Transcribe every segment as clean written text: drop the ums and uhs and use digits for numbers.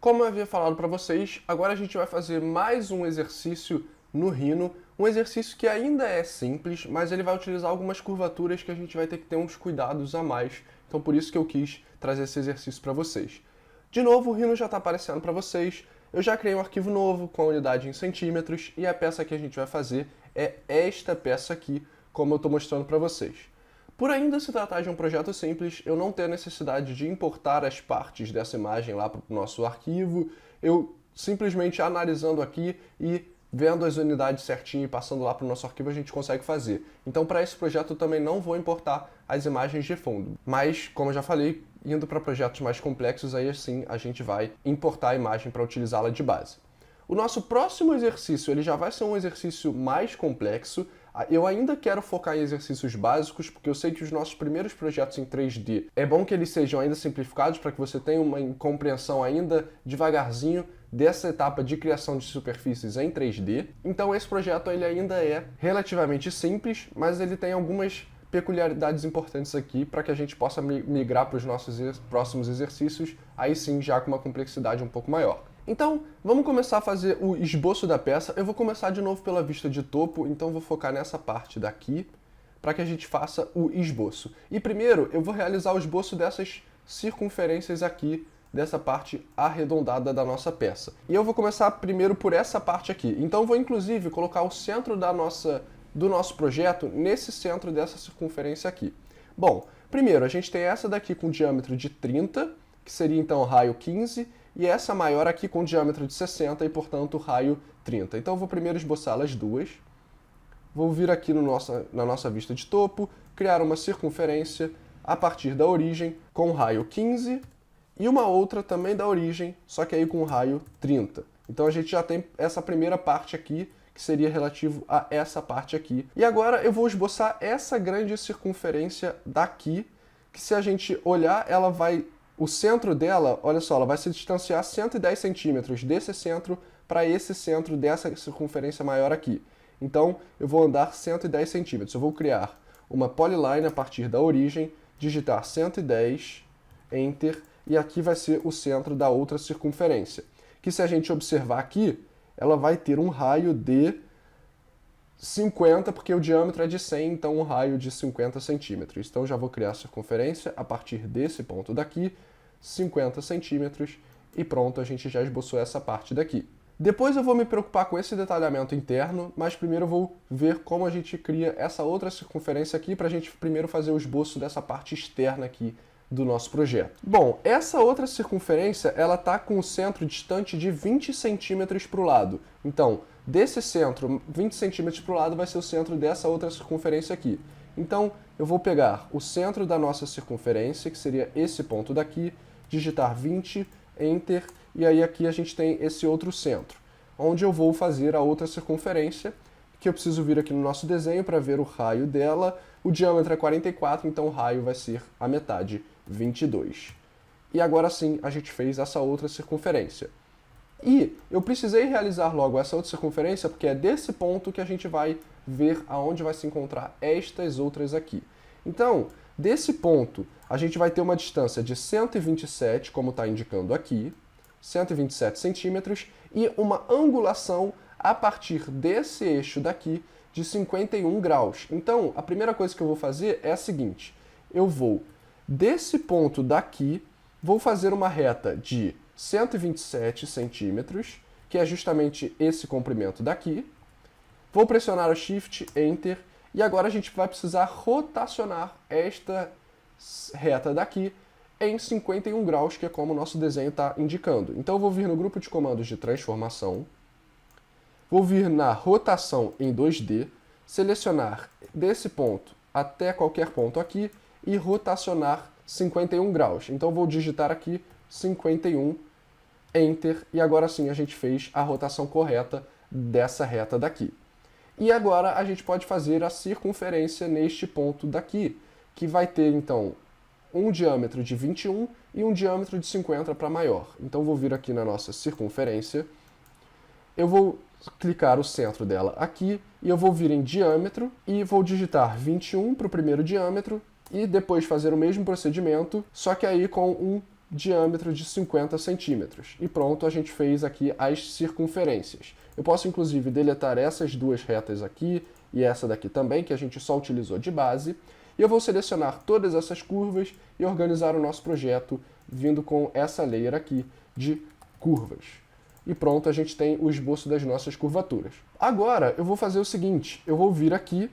Como eu havia falado para vocês, agora a gente vai fazer mais um exercício no Rhino, um exercício que ainda é simples, mas ele vai utilizar algumas curvaturas que a gente vai ter que ter uns cuidados a mais, então por isso que eu quis trazer esse exercício para vocês. De novo, o Rhino já está aparecendo para vocês, eu já criei um arquivo novo com a unidade em centímetros e a peça que a gente vai fazer é esta peça aqui, como eu estou mostrando para vocês. Por ainda se tratar de um projeto simples, eu não tenho necessidade de importar as partes dessa imagem lá para o nosso arquivo, eu simplesmente analisando aqui e vendo as unidades certinho e passando lá para o nosso arquivo a gente consegue fazer. Então para esse projeto eu também não vou importar as imagens de fundo, mas como eu já falei, indo para projetos mais complexos aí sim a gente vai importar a imagem para utilizá-la de base. O nosso próximo exercício ele já vai ser um exercício mais complexo. Eu ainda quero focar em exercícios básicos, porque eu sei que os nossos primeiros projetos em 3D é bom que eles sejam ainda simplificados para que você tenha uma compreensão ainda devagarzinho dessa etapa de criação de superfícies em 3D. Então esse projeto ele ainda é relativamente simples, mas ele tem algumas peculiaridades importantes aqui para que a gente possa migrar para os nossos próximos exercícios, aí sim já com uma complexidade um pouco maior. Então, vamos começar a fazer o esboço da peça. Eu vou começar de novo pela vista de topo, então vou focar nessa parte daqui, para que a gente faça o esboço. E primeiro, eu vou realizar o esboço dessas circunferências aqui, dessa parte arredondada da nossa peça. E eu vou começar primeiro por essa parte aqui. Então, eu vou inclusive colocar o centro do nosso projeto nesse centro dessa circunferência aqui. Bom, primeiro, a gente tem essa daqui com diâmetro de 30, que seria então o raio 15, e essa maior aqui com diâmetro de 60 e, portanto, raio 30. Então eu vou primeiro esboçar as duas. Vou vir aqui na nossa vista de topo, criar uma circunferência a partir da origem com raio 15 e uma outra também da origem, só que aí com raio 30. Então a gente já tem essa primeira parte aqui, que seria relativo a essa parte aqui. E agora eu vou esboçar essa grande circunferência daqui, que se a gente olhar, ela vai... O centro dela, olha só, ela vai se distanciar 110 centímetros desse centro para esse centro dessa circunferência maior aqui. Então, eu vou andar 110 centímetros. Eu vou criar uma polyline a partir da origem, digitar 110, Enter, e aqui vai ser o centro da outra circunferência. Que se a gente observar aqui, ela vai ter um raio de 50, porque o diâmetro é de 100, então um raio de 50 centímetros. Então já vou criar a circunferência a partir desse ponto daqui, 50 centímetros, e pronto, a gente já esboçou essa parte daqui. Depois eu vou me preocupar com esse detalhamento interno, mas primeiro eu vou ver como a gente cria essa outra circunferência aqui, para a gente primeiro fazer o esboço dessa parte externa aqui do nosso projeto. Bom, essa outra circunferência, ela está com o centro distante de 20 centímetros para o lado. Então, desse centro, 20 centímetros para o lado vai ser o centro dessa outra circunferência aqui. Então, eu vou pegar o centro da nossa circunferência, que seria esse ponto daqui, digitar 20, Enter, e aí aqui a gente tem esse outro centro, onde eu vou fazer a outra circunferência, que eu preciso vir aqui no nosso desenho para ver o raio dela. O diâmetro é 44, então o raio vai ser a metade, 22. E agora sim, a gente fez essa outra circunferência. E eu precisei realizar logo essa outra circunferência, porque é desse ponto que a gente vai ver aonde vai se encontrar estas outras aqui. Então, desse ponto, a gente vai ter uma distância de 127, como está indicando aqui, 127 centímetros, e uma angulação a partir desse eixo daqui de 51 graus. Então, a primeira coisa que eu vou fazer é a seguinte: eu vou, desse ponto daqui, vou fazer uma reta de 127 centímetros, que é justamente esse comprimento daqui. Vou pressionar o Shift, Enter, e agora a gente vai precisar rotacionar esta reta daqui em 51 graus, que é como o nosso desenho está indicando. Então eu vou vir no grupo de comandos de transformação, vou vir na rotação em 2D, selecionar desse ponto até qualquer ponto aqui e rotacionar 51 graus. Então vou digitar aqui 51, Enter, e agora sim a gente fez a rotação correta dessa reta daqui. E agora a gente pode fazer a circunferência neste ponto daqui, que vai ter então um diâmetro de 21 e um diâmetro de 50 para maior. Então vou vir aqui na nossa circunferência, eu vou clicar o centro dela aqui, e eu vou vir em diâmetro, e vou digitar 21 para o primeiro diâmetro, e depois fazer o mesmo procedimento, só que aí com um diâmetro de 50 centímetros. E pronto, a gente fez aqui as circunferências. Eu posso, inclusive, deletar essas duas retas aqui e essa daqui também, que a gente só utilizou de base. E eu vou selecionar todas essas curvas e organizar o nosso projeto vindo com essa layer aqui de curvas. E pronto, a gente tem o esboço das nossas curvaturas. Agora, eu vou fazer o seguinte, eu vou vir aqui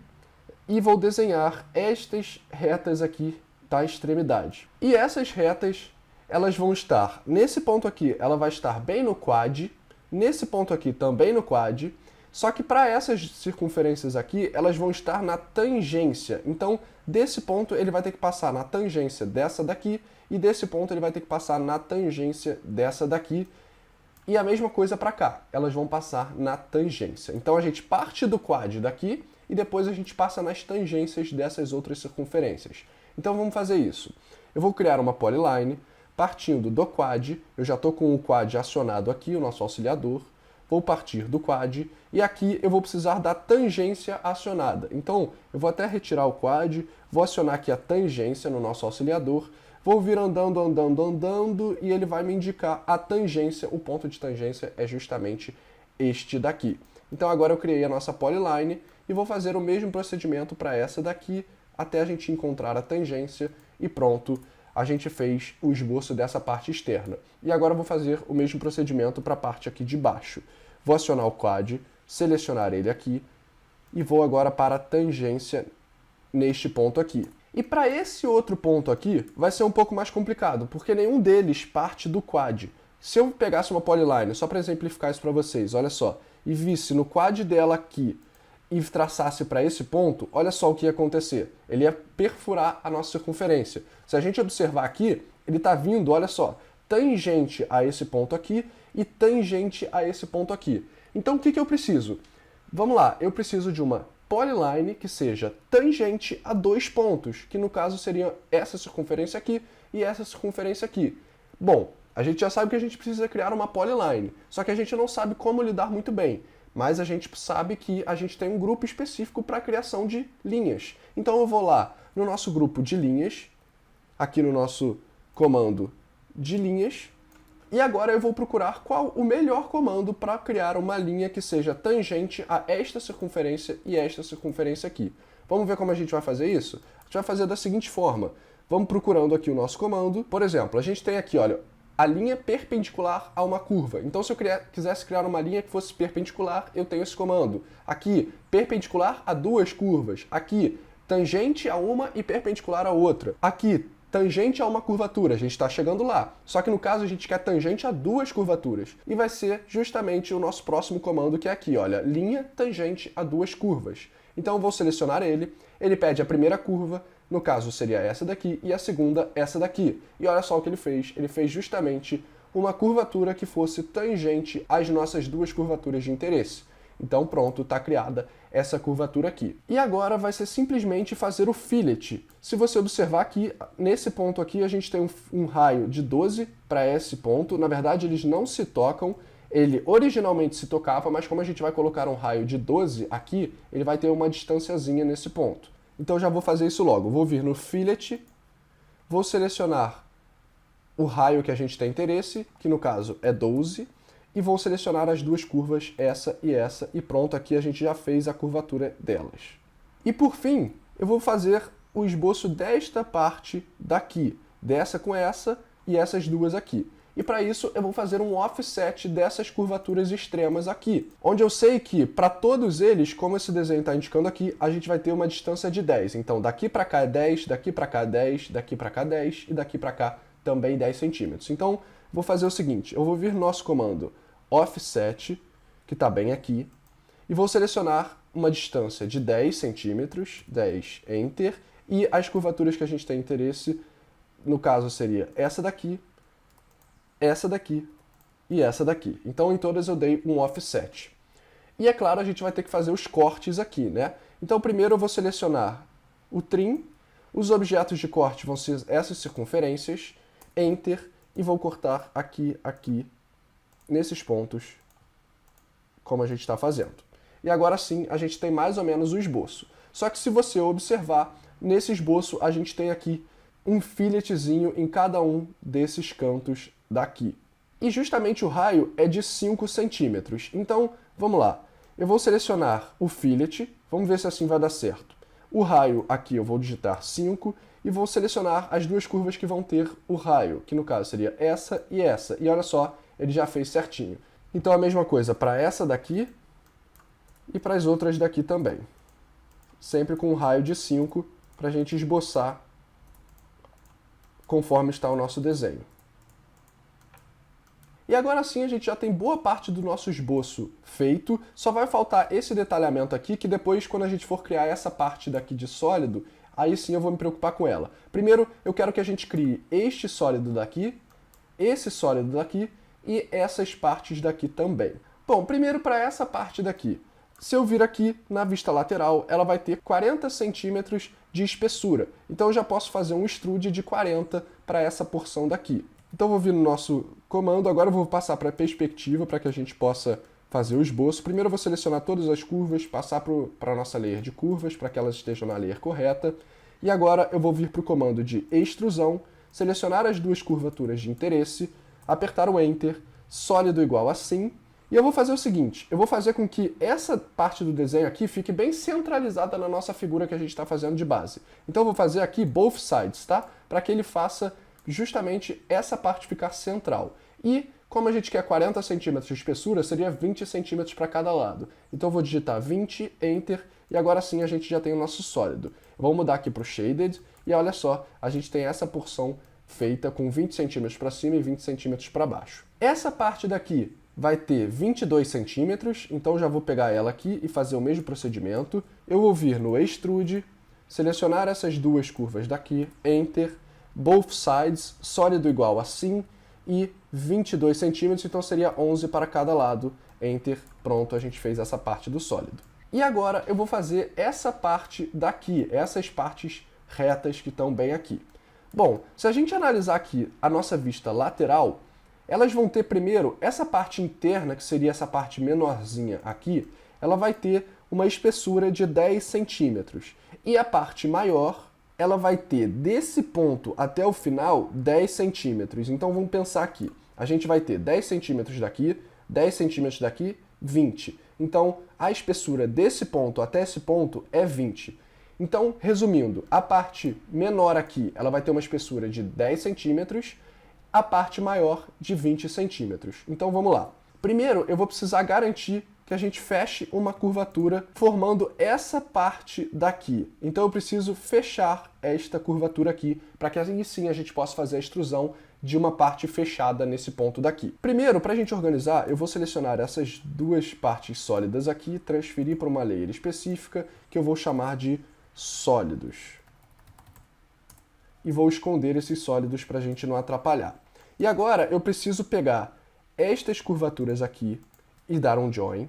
e vou desenhar estas retas aqui da extremidade. E essas retas, elas vão estar, nesse ponto aqui, ela vai estar bem no quad, nesse ponto aqui também no quad, só que para essas circunferências aqui, elas vão estar na tangência. Então, desse ponto, ele vai ter que passar na tangência dessa daqui, e desse ponto ele vai ter que passar na tangência dessa daqui, e a mesma coisa para cá, elas vão passar na tangência. Então a gente parte do quad daqui, e depois a gente passa nas tangências dessas outras circunferências. Então vamos fazer isso. Eu vou criar uma polyline, partindo do quad, eu já estou com o quad acionado aqui, o nosso auxiliador, vou partir do quad, e aqui eu vou precisar da tangência acionada. Então eu vou até retirar o quad, vou acionar aqui a tangência no nosso auxiliador, vou vir andando, andando, andando, e ele vai me indicar a tangência, o ponto de tangência é justamente este daqui. Então agora eu criei a nossa polyline, e vou fazer o mesmo procedimento para essa daqui, até a gente encontrar a tangência, e pronto, a gente fez o esboço dessa parte externa. E agora eu vou fazer o mesmo procedimento para a parte aqui de baixo. Vou acionar o quad, selecionar ele aqui, e vou agora para a tangência neste ponto aqui. E para esse outro ponto aqui, vai ser um pouco mais complicado, porque nenhum deles parte do quad. Se eu pegasse uma polyline, só para exemplificar isso para vocês, olha só, e visse no quad dela aqui, e traçasse para esse ponto, olha só o que ia acontecer. Ele ia perfurar a nossa circunferência. Se a gente observar aqui, ele está vindo, olha só, tangente a esse ponto aqui e tangente a esse ponto aqui. Então o que eu preciso? Vamos lá, eu preciso de uma polyline que seja tangente a dois pontos, que no caso seriam essa circunferência aqui e essa circunferência aqui. Bom, a gente já sabe que a gente precisa criar uma polyline, só que a gente não sabe como lidar muito bem. Mas a gente sabe que a gente tem um grupo específico para a criação de linhas. Então eu vou lá no nosso grupo de linhas, aqui no nosso comando de linhas, e agora eu vou procurar qual o melhor comando para criar uma linha que seja tangente a esta circunferência e esta circunferência aqui. Vamos ver como a gente vai fazer isso? A gente vai fazer da seguinte forma. Vamos procurando aqui o nosso comando. Por exemplo, a gente tem aqui, olha, a linha perpendicular a uma curva. Então, se eu quisesse criar uma linha que fosse perpendicular, eu tenho esse comando. Aqui, perpendicular a duas curvas. Aqui, tangente a uma e perpendicular a outra. Aqui, tangente a uma curvatura. A gente está chegando lá. Só que no caso, a gente quer tangente a duas curvaturas. E vai ser justamente o nosso próximo comando, que é aqui, olha, linha tangente a duas curvas. Então, eu vou selecionar ele. Ele pede a primeira curva, no caso seria essa daqui, e a segunda essa daqui. E olha só o que ele fez justamente uma curvatura que fosse tangente às nossas duas curvaturas de interesse. Então pronto, está criada essa curvatura aqui. E agora vai ser simplesmente fazer o fillet. Se você observar aqui, nesse ponto aqui a gente tem um raio de 12 para esse ponto. Na verdade eles não se tocam, ele originalmente se tocava, mas como a gente vai colocar um raio de 12 aqui, ele vai ter uma distanciazinha nesse ponto. Então já vou fazer isso logo. Vou vir no fillet, vou selecionar o raio que a gente tem interesse, que no caso é 12, e vou selecionar as duas curvas, essa, e pronto, aqui a gente já fez a curvatura delas. E por fim, eu vou fazer o esboço desta parte daqui, dessa com essa e essas duas aqui. E para isso eu vou fazer um offset dessas curvaturas extremas aqui, onde eu sei que para todos eles, como esse desenho está indicando aqui, a gente vai ter uma distância de 10. Então daqui para cá é 10, daqui para cá é 10, daqui para cá 10 e daqui para cá também 10 centímetros. Então vou fazer o seguinte, eu vou vir no nosso comando offset, que está bem aqui, e vou selecionar uma distância de 10 centímetros, 10, Enter, e as curvaturas que a gente tem interesse, no caso seria essa daqui e essa daqui. Então em todas eu dei um offset. E é claro, a gente vai ter que fazer os cortes aqui, né? Então primeiro eu vou selecionar o trim, os objetos de corte vão ser essas circunferências, Enter, e vou cortar aqui, aqui, nesses pontos, como a gente está fazendo. E agora sim, a gente tem mais ou menos o esboço. Só que se você observar, nesse esboço a gente tem aqui um filetezinho em cada um desses cantos daqui. E justamente o raio é de 5 centímetros. Então, vamos lá. Eu vou selecionar o fillet, vamos ver se assim vai dar certo. O raio aqui eu vou digitar 5 e vou selecionar as duas curvas que vão ter o raio, que no caso seria essa e essa. E olha só, ele já fez certinho. Então a mesma coisa para essa daqui e para as outras daqui também. Sempre com um raio de 5 para a gente esboçar conforme está o nosso desenho. E agora sim a gente já tem boa parte do nosso esboço feito, só vai faltar esse detalhamento aqui, que depois quando a gente for criar essa parte daqui de sólido, aí sim eu vou me preocupar com ela. Primeiro eu quero que a gente crie este sólido daqui, esse sólido daqui e essas partes daqui também. Bom, primeiro para essa parte daqui. Se eu vir aqui na vista lateral, ela vai ter 40 centímetros de espessura. Então eu já posso fazer um extrude de 40 para essa porção daqui. Então eu vou vir no nosso comando, agora eu vou passar para a perspectiva para que a gente possa fazer o esboço. Primeiro eu vou selecionar todas as curvas, passar para a nossa layer de curvas, para que elas estejam na layer correta. E agora eu vou vir para o comando de extrusão, selecionar as duas curvaturas de interesse, apertar o Enter, sólido igual assim. E eu vou fazer o seguinte, eu vou fazer com que essa parte do desenho aqui fique bem centralizada na nossa figura que a gente está fazendo de base. Então eu vou fazer aqui both sides, tá? Para que ele faça justamente essa parte ficar central. E como a gente quer 40 centímetros de espessura, seria 20 centímetros para cada lado. Então eu vou digitar 20, Enter, e agora sim a gente já tem o nosso sólido. Vamos mudar aqui para o Shaded, e olha só, a gente tem essa porção feita com 20 centímetros para cima e 20 centímetros para baixo. Essa parte daqui vai ter 22 centímetros, então já vou pegar ela aqui e fazer o mesmo procedimento. Eu vou vir no Extrude, selecionar essas duas curvas daqui, Enter, both sides, sólido igual assim, e 22 centímetros, então seria 11 para cada lado, Enter, pronto, a gente fez essa parte do sólido. E agora eu vou fazer essa parte daqui, essas partes retas que estão bem aqui. Bom, se a gente analisar aqui a nossa vista lateral, elas vão ter primeiro essa parte interna, que seria essa parte menorzinha aqui, ela vai ter uma espessura de 10 centímetros. E a parte maior, ela vai ter desse ponto até o final 10 centímetros. Então vamos pensar aqui. A gente vai ter 10 centímetros daqui, 10 centímetros daqui, 20. Então a espessura desse ponto até esse ponto é 20. Então, resumindo, a parte menor aqui ela vai ter uma espessura de 10 centímetros, a parte maior de 20 centímetros. Então vamos lá. Primeiro eu vou precisar garantir que a gente feche uma curvatura formando essa parte daqui. Então eu preciso fechar esta curvatura aqui para que aí sim a gente possa fazer a extrusão de uma parte fechada nesse ponto daqui. Primeiro, para a gente organizar, eu vou selecionar essas duas partes sólidas aqui, transferir para uma layer específica que eu vou chamar de sólidos. E vou esconder esses sólidos para a gente não atrapalhar. E agora eu preciso pegar estas curvaturas aqui e dar um join,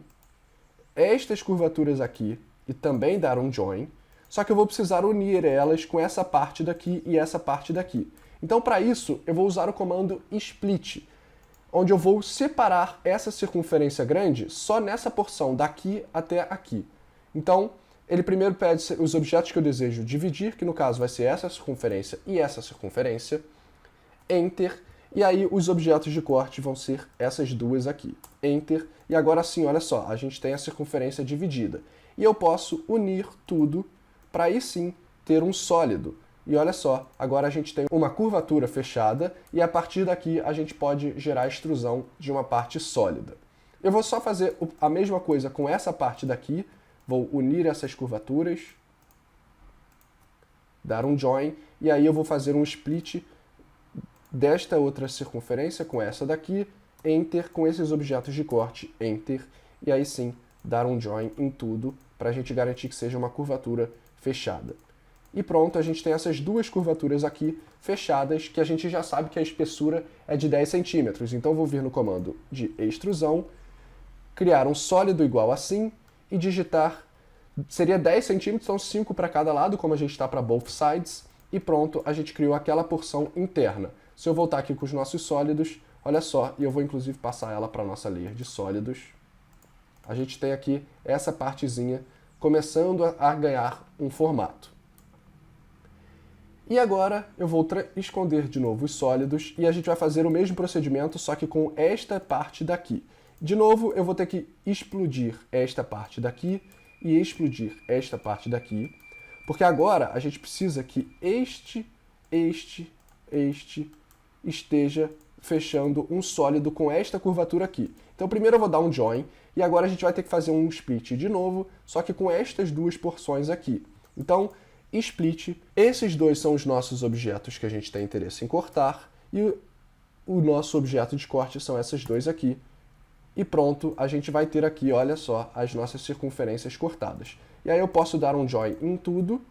estas curvaturas aqui e também dar um join, só que eu vou precisar unir elas com essa parte daqui e essa parte daqui. Então para isso eu vou usar o comando split, onde eu vou separar essa circunferência grande só nessa porção daqui até aqui. Então ele primeiro pede os objetos que eu desejo dividir, que no caso vai ser essa circunferência e essa circunferência, Enter, e aí os objetos de corte vão ser essas duas aqui, Enter, e agora sim, olha só, a gente tem a circunferência dividida. E eu posso unir tudo para aí sim ter um sólido. E olha só, agora a gente tem uma curvatura fechada e a partir daqui a gente pode gerar a extrusão de uma parte sólida. Eu vou só fazer a mesma coisa com essa parte daqui, vou unir essas curvaturas, dar um join, e aí eu vou fazer um split desta outra circunferência com essa daqui, Enter, com esses objetos de corte, Enter, e aí sim dar um join em tudo para a gente garantir que seja uma curvatura fechada. E pronto, a gente tem essas duas curvaturas aqui fechadas, que a gente já sabe que a espessura é de 10 centímetros. Então eu vou vir no comando de extrusão, criar um sólido igual assim, e digitar, seria 10 centímetros, então 5 para cada lado, como a gente está para both sides, e pronto, a gente criou aquela porção interna. Se eu voltar aqui com os nossos sólidos, olha só, e eu vou inclusive passar ela para a nossa layer de sólidos, a gente tem aqui essa partezinha começando a ganhar um formato. E agora eu vou esconder de novo os sólidos e a gente vai fazer o mesmo procedimento, só que com esta parte daqui. De novo, eu vou ter que explodir esta parte daqui e explodir esta parte daqui, porque agora a gente precisa que este esteja fechando um sólido com esta curvatura aqui. Então primeiro eu vou dar um join, e agora a gente vai ter que fazer um split de novo, só que com estas duas porções aqui. Então, split, esses dois são os nossos objetos que a gente tem interesse em cortar, e o nosso objeto de corte são esses dois aqui. E pronto, a gente vai ter aqui, olha só, as nossas circunferências cortadas. E aí eu posso dar um join em tudo,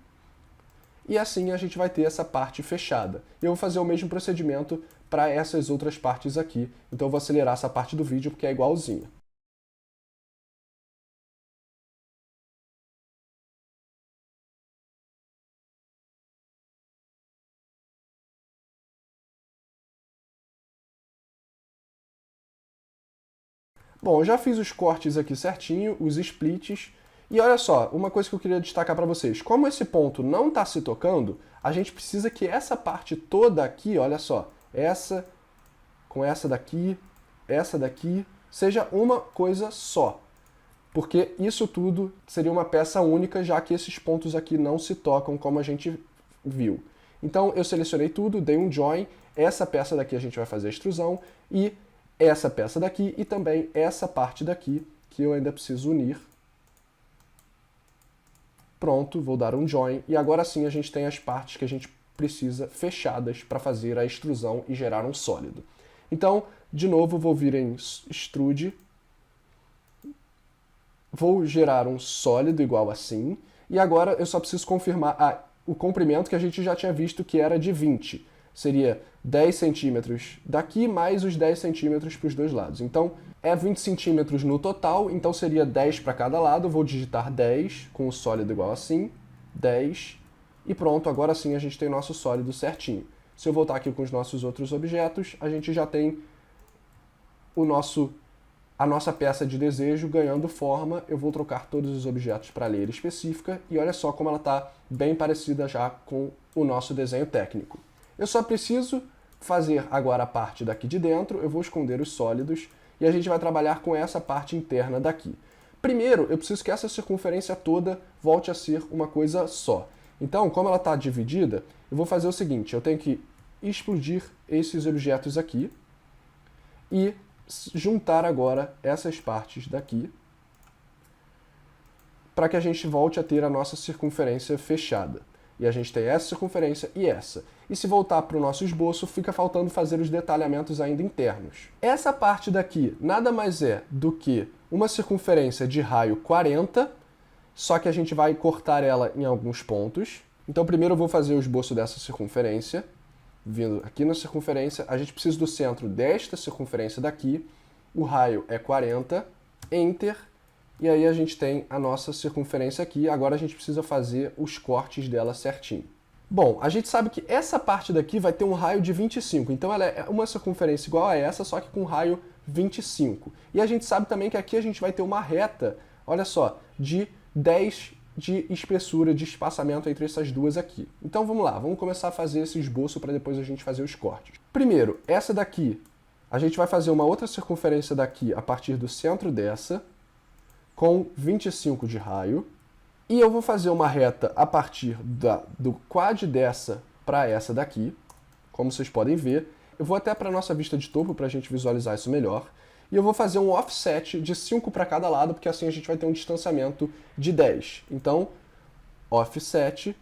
e assim a gente vai ter essa parte fechada. Eu vou fazer o mesmo procedimento para essas outras partes aqui, então eu vou acelerar essa parte do vídeo porque é igualzinha. Bom, eu já fiz os cortes aqui certinho, os splits, e olha só, uma coisa que eu queria destacar para vocês. Como esse ponto não está se tocando, a gente precisa que essa parte toda aqui, olha só, essa com essa daqui, seja uma coisa só. Porque isso tudo seria uma peça única, já que esses pontos aqui não se tocam, como a gente viu. Então eu selecionei tudo, dei um join, essa peça daqui a gente vai fazer a extrusão, e essa peça daqui e também essa parte daqui, que eu ainda preciso unir. Pronto, vou dar um join, e agora sim a gente tem as partes que a gente precisa fechadas para fazer a extrusão e gerar um sólido. Então, de novo, vou vir em Extrude, vou gerar um sólido igual assim, e agora eu só preciso confirmar o comprimento que a gente já tinha visto que era de 20. Seria 10 centímetros daqui, mais os 10 centímetros para os dois lados. Então, é 20 centímetros no total, então seria 10 para cada lado. Vou digitar 10 com o sólido igual assim, 10, e pronto, agora sim a gente tem nosso sólido certinho. Se eu voltar aqui com os nossos outros objetos, a gente já tem a nossa peça de desejo ganhando forma. Eu vou trocar todos os objetos para a layer específica, e olha só como ela está bem parecida já com o nosso desenho técnico. Eu só preciso fazer agora a parte daqui de dentro, eu vou esconder os sólidos, e a gente vai trabalhar com essa parte interna daqui. Primeiro, eu preciso que essa circunferência toda volte a ser uma coisa só. Então, como ela está dividida, eu vou fazer o seguinte, eu tenho que explodir esses objetos aqui, e juntar agora essas partes daqui, para que a gente volte a ter a nossa circunferência fechada. E a gente tem essa circunferência e essa. E se voltar para o nosso esboço, fica faltando fazer os detalhamentos ainda internos. Essa parte daqui nada mais é do que uma circunferência de raio 40, só que a gente vai cortar ela em alguns pontos. Então primeiro eu vou fazer o esboço dessa circunferência. Vindo aqui na circunferência, a gente precisa do centro desta circunferência daqui. O raio é 40, Enter. E aí a gente tem a nossa circunferência aqui, agora a gente precisa fazer os cortes dela certinho. Bom, a gente sabe que essa parte daqui vai ter um raio de 25, então ela é uma circunferência igual a essa, só que com raio 25. E a gente sabe também que aqui a gente vai ter uma reta, olha só, de 10 de espessura, de espaçamento entre essas duas aqui. Então vamos lá, vamos começar a fazer esse esboço para depois a gente fazer os cortes. Primeiro, essa daqui, a gente vai fazer uma outra circunferência daqui a partir do centro dessa, com 25 de raio, e eu vou fazer uma reta a partir do quad dessa para essa daqui, como vocês podem ver. Eu vou até para a nossa vista de topo para a gente visualizar isso melhor, e eu vou fazer um offset de 5 para cada lado, porque assim a gente vai ter um distanciamento de 10. Então, offset,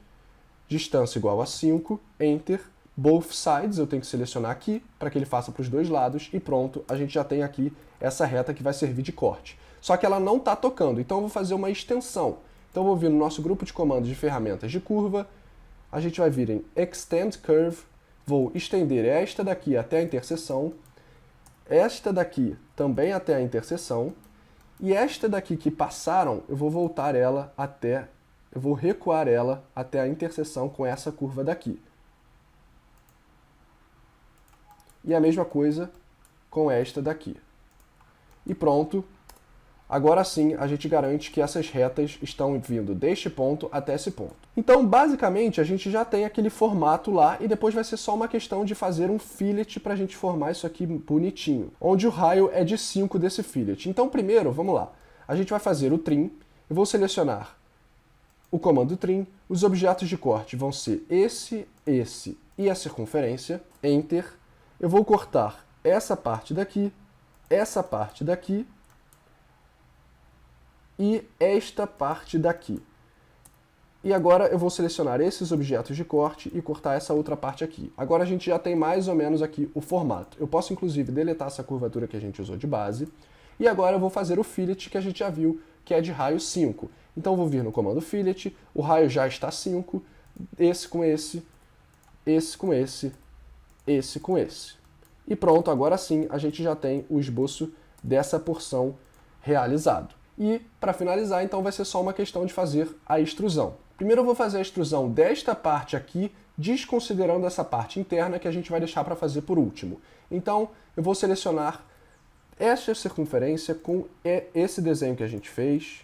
distância igual a 5, Enter, both sides, eu tenho que selecionar aqui, para que ele faça para os dois lados, e pronto, a gente já tem aqui essa reta que vai servir de corte. Só que ela não está tocando, então eu vou fazer uma extensão. Então eu vou vir no nosso grupo de comandos de ferramentas de curva, a gente vai vir em Extend Curve, vou estender esta daqui até a interseção, esta daqui também até a interseção, e esta daqui que passaram, eu vou voltar ela até, eu vou recuar ela até a interseção com essa curva daqui. E a mesma coisa com esta daqui. E pronto. agora sim a gente garante que essas retas estão vindo deste ponto até esse ponto. Então, basicamente, a gente já tem aquele formato lá e depois vai ser só uma questão de fazer um fillet para a gente formar isso aqui bonitinho, onde o raio é de 5 desse fillet. Então, primeiro, vamos lá, a gente vai fazer o trim, eu vou selecionar o comando trim, os objetos de corte vão ser esse e a circunferência, Enter, eu vou cortar essa parte daqui e esta parte daqui. E agora eu vou selecionar esses objetos de corte e cortar essa outra parte aqui. Agora a gente já tem mais ou menos aqui o formato. Eu posso inclusive deletar essa curvatura que a gente usou de base. E agora eu vou fazer o fillet que a gente já viu, que é de raio 5. Então eu vou vir no comando fillet, o raio já está 5, esse com esse, esse com esse, esse com esse. E pronto, agora sim a gente já tem o esboço dessa porção realizado. E para finalizar, então vai ser só uma questão de fazer a extrusão. Primeiro eu vou fazer a extrusão desta parte aqui, desconsiderando essa parte interna que a gente vai deixar para fazer por último. Então eu vou selecionar esta circunferência com esse desenho que a gente fez.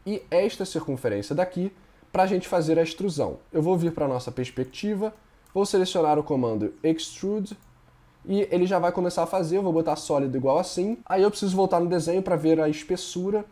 E esta circunferência daqui para a gente fazer a extrusão. Eu vou vir para a nossa perspectiva, vou selecionar o comando Extrude e ele já vai começar a fazer, eu vou botar sólido igual assim. Aí eu preciso voltar no desenho para ver a espessura.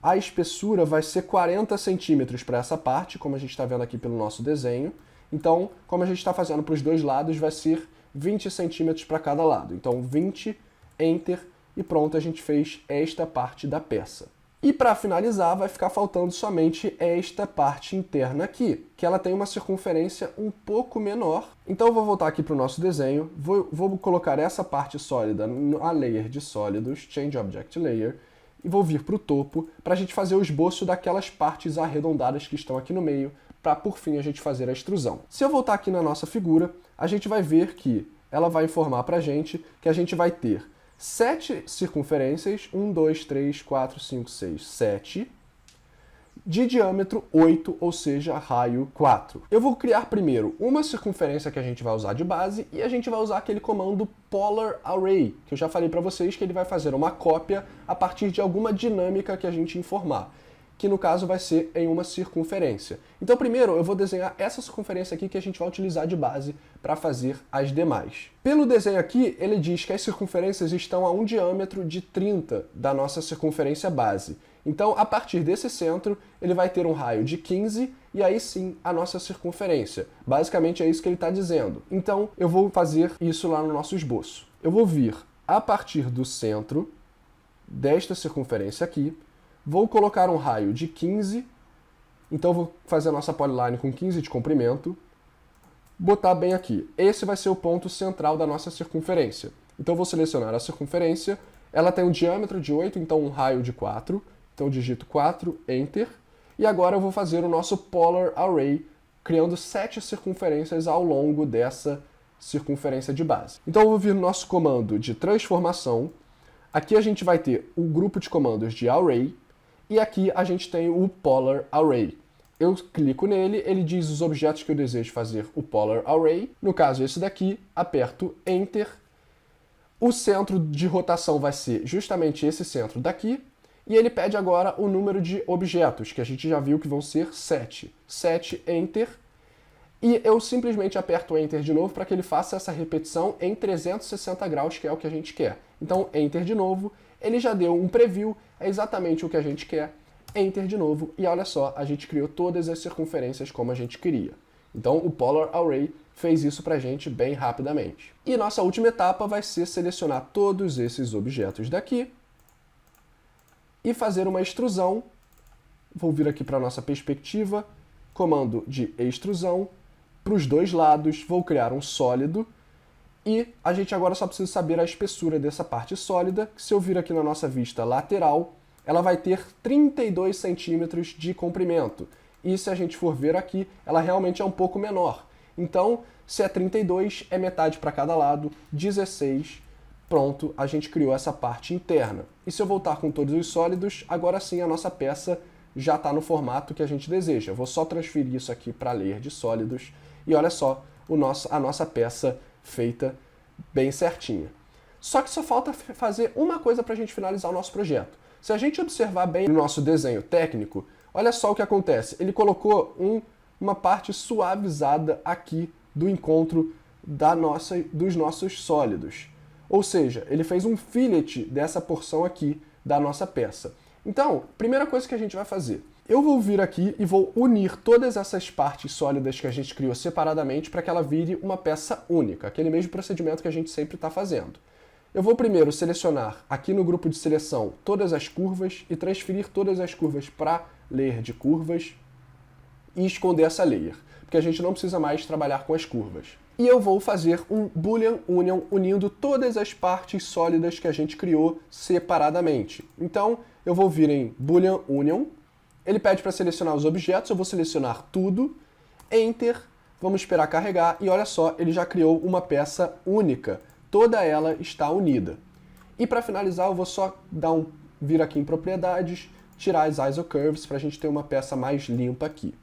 A espessura vai ser 40 centímetros para essa parte, como a gente está vendo aqui pelo nosso desenho. Então, como a gente está fazendo para os dois lados, vai ser 20 centímetros para cada lado. Então, 20, Enter, e pronto, a gente fez esta parte da peça. E para finalizar, vai ficar faltando somente esta parte interna aqui, que ela tem uma circunferência um pouco menor. Então eu vou voltar aqui para o nosso desenho, vou colocar essa parte sólida na layer de sólidos, Change Object Layer, e vou vir para o topo para a gente fazer o esboço daquelas partes arredondadas que estão aqui no meio, para por fim a gente fazer a extrusão. Se eu voltar aqui na nossa figura, a gente vai ver que ela vai informar para a gente que a gente vai ter 7 circunferências, 1, 2, 3, 4, 5, 6, 7, de diâmetro 8, ou seja, raio 4. Eu vou criar primeiro uma circunferência que a gente vai usar de base e a gente vai usar aquele comando Polar Array, que eu já falei para vocês que ele vai fazer uma cópia a partir de alguma dinâmica que a gente informar, que no caso vai ser em uma circunferência. Então primeiro eu vou desenhar essa circunferência aqui que a gente vai utilizar de base para fazer as demais. Pelo desenho aqui, ele diz que as circunferências estão a um diâmetro de 30 da nossa circunferência base. Então, a partir desse centro, ele vai ter um raio de 15 e aí sim a nossa circunferência. Basicamente é isso que ele está dizendo. Então, eu vou fazer isso lá no nosso esboço. Eu vou vir a partir do centro desta circunferência aqui, vou colocar um raio de 15, então eu vou fazer a nossa polyline com 15 de comprimento, botar bem aqui. Esse vai ser o ponto central da nossa circunferência. Então eu vou selecionar a circunferência, ela tem um diâmetro de 8, então um raio de 4, então eu digito 4, Enter, e agora eu vou fazer o nosso Polar Array, criando 7 circunferências ao longo dessa circunferência de base. Então eu vou vir no nosso comando de transformação, aqui a gente vai ter o grupo de comandos de Array, e aqui a gente tem o Polar Array. Eu clico nele, ele diz os objetos que eu desejo fazer o Polar Array. No caso, esse daqui, aperto Enter. O centro de rotação vai ser justamente esse centro daqui. E ele pede agora o número de objetos, que a gente já viu que vão ser 7. 7, Enter. E eu simplesmente aperto Enter de novo para que ele faça essa repetição em 360 graus, que é o que a gente quer. Então, Enter de novo. Ele já deu um preview, é exatamente o que a gente quer. Enter de novo, e olha só, a gente criou todas as circunferências como a gente queria. Então o Polar Array fez isso pra gente bem rapidamente. E nossa última etapa vai ser selecionar todos esses objetos daqui e fazer uma extrusão. Vou vir aqui para a nossa perspectiva, comando de extrusão, para os dois lados, vou criar um sólido, e a gente agora só precisa saber a espessura dessa parte sólida, que se eu vir aqui na nossa vista lateral, ela vai ter 32 centímetros de comprimento. E se a gente for ver aqui, ela realmente é um pouco menor. Então, se é 32, é metade para cada lado, 16, pronto, a gente criou essa parte interna. E se eu voltar com todos os sólidos, agora sim a nossa peça já está no formato que a gente deseja. Eu vou só transferir isso aqui para layer de sólidos e olha só a nossa peça feita bem certinha. Só que só falta fazer uma coisa para a gente finalizar o nosso projeto. Se a gente observar bem no nosso desenho técnico, olha só o que acontece. Ele colocou uma parte suavizada aqui do encontro dos nossos sólidos. Ou seja, ele fez um fillet dessa porção aqui da nossa peça. Então, primeira coisa que a gente vai fazer. Eu vou vir aqui e vou unir todas essas partes sólidas que a gente criou separadamente para que ela vire uma peça única, aquele mesmo procedimento que a gente sempre está fazendo. Eu vou primeiro selecionar aqui no grupo de seleção todas as curvas e transferir todas as curvas para layer de curvas e esconder essa layer, porque a gente não precisa mais trabalhar com as curvas. E eu vou fazer um Boolean Union unindo todas as partes sólidas que a gente criou separadamente. Então, eu vou vir em Boolean Union, ele pede para selecionar os objetos, eu vou selecionar tudo, Enter, vamos esperar carregar, e olha só, ele já criou uma peça única. Toda ela está unida. E para finalizar, eu vou só vir aqui em Propriedades, tirar as IsoCurves para a gente ter uma peça mais limpa aqui.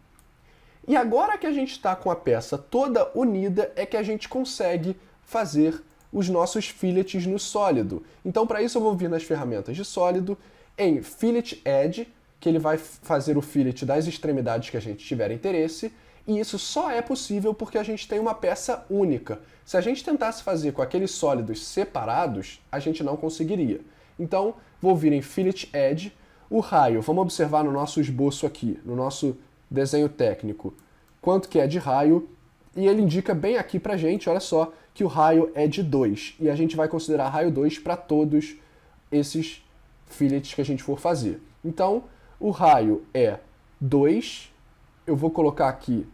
E agora que a gente está com a peça toda unida, é que a gente consegue fazer os nossos fillets no sólido. Então, para isso, eu vou vir nas ferramentas de sólido, em Fillet Edge, que ele vai fazer o fillet das extremidades que a gente tiver interesse, e isso só é possível porque a gente tem uma peça única. Se a gente tentasse fazer com aqueles sólidos separados, a gente não conseguiria. Então, vou vir em Fillet Edge, o raio, vamos observar no nosso esboço aqui, no nosso desenho técnico, quanto que é de raio, e ele indica bem aqui pra gente, olha só, que o raio é de 2, e a gente vai considerar raio 2 para todos esses fillets que a gente for fazer. Então, o raio é 2, eu vou colocar aqui,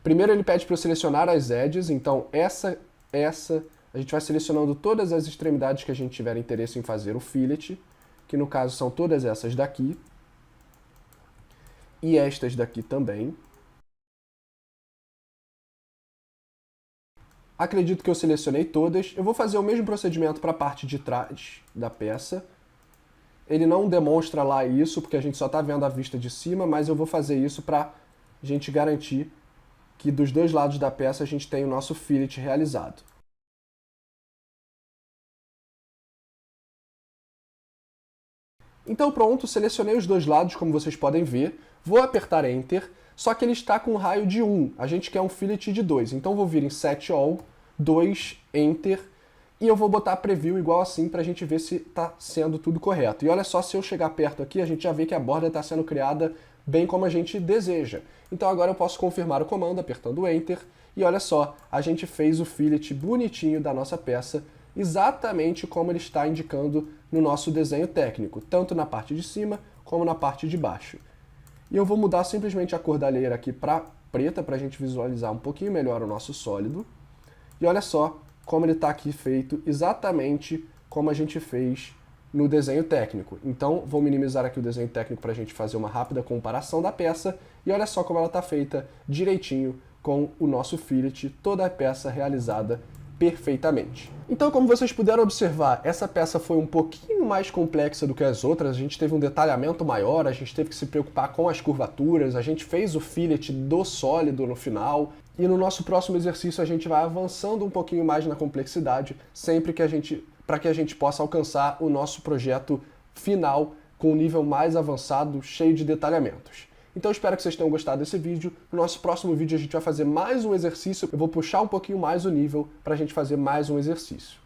primeiro ele pede para eu selecionar as edges, então essa, a gente vai selecionando todas as extremidades que a gente tiver interesse em fazer o fillet, que no caso são todas essas daqui, e estas daqui também. Acredito que eu selecionei todas. Eu vou fazer o mesmo procedimento para a parte de trás da peça. Ele não demonstra lá isso, porque a gente só está vendo a vista de cima, mas eu vou fazer isso para a gente garantir que dos dois lados da peça a gente tem o nosso fillet realizado. Então pronto, selecionei os dois lados, como vocês podem ver. Vou apertar Enter, só que ele está com um raio de 1. A gente quer um fillet de 2. Então vou vir em Set All, 2, Enter, e eu vou botar Preview igual assim para a gente ver se está sendo tudo correto. E olha só, se eu chegar perto aqui, a gente já vê que a borda está sendo criada bem como a gente deseja. Então agora eu posso confirmar o comando apertando Enter, e olha só, a gente fez o fillet bonitinho da nossa peça, exatamente como ele está indicando no nosso desenho técnico, tanto na parte de cima como na parte de baixo. E eu vou mudar simplesmente a cor da layer aqui para preta, para a gente visualizar um pouquinho melhor o nosso sólido. E olha só como ele está aqui feito, exatamente como a gente fez no desenho técnico. Então, vou minimizar aqui o desenho técnico para a gente fazer uma rápida comparação da peça, e olha só como ela está feita direitinho com o nosso fillet, toda a peça realizada perfeitamente. Então, como vocês puderam observar, essa peça foi um pouquinho mais complexa do que as outras, a gente teve um detalhamento maior, a gente teve que se preocupar com as curvaturas, a gente fez o fillet do sólido no final, e no nosso próximo exercício a gente vai avançando um pouquinho mais na complexidade, sempre para que a gente possa alcançar o nosso projeto final com um nível mais avançado, cheio de detalhamentos. Então espero que vocês tenham gostado desse vídeo. No nosso próximo vídeo a gente vai fazer mais um exercício. Eu vou puxar um pouquinho mais o nível para a gente fazer mais um exercício.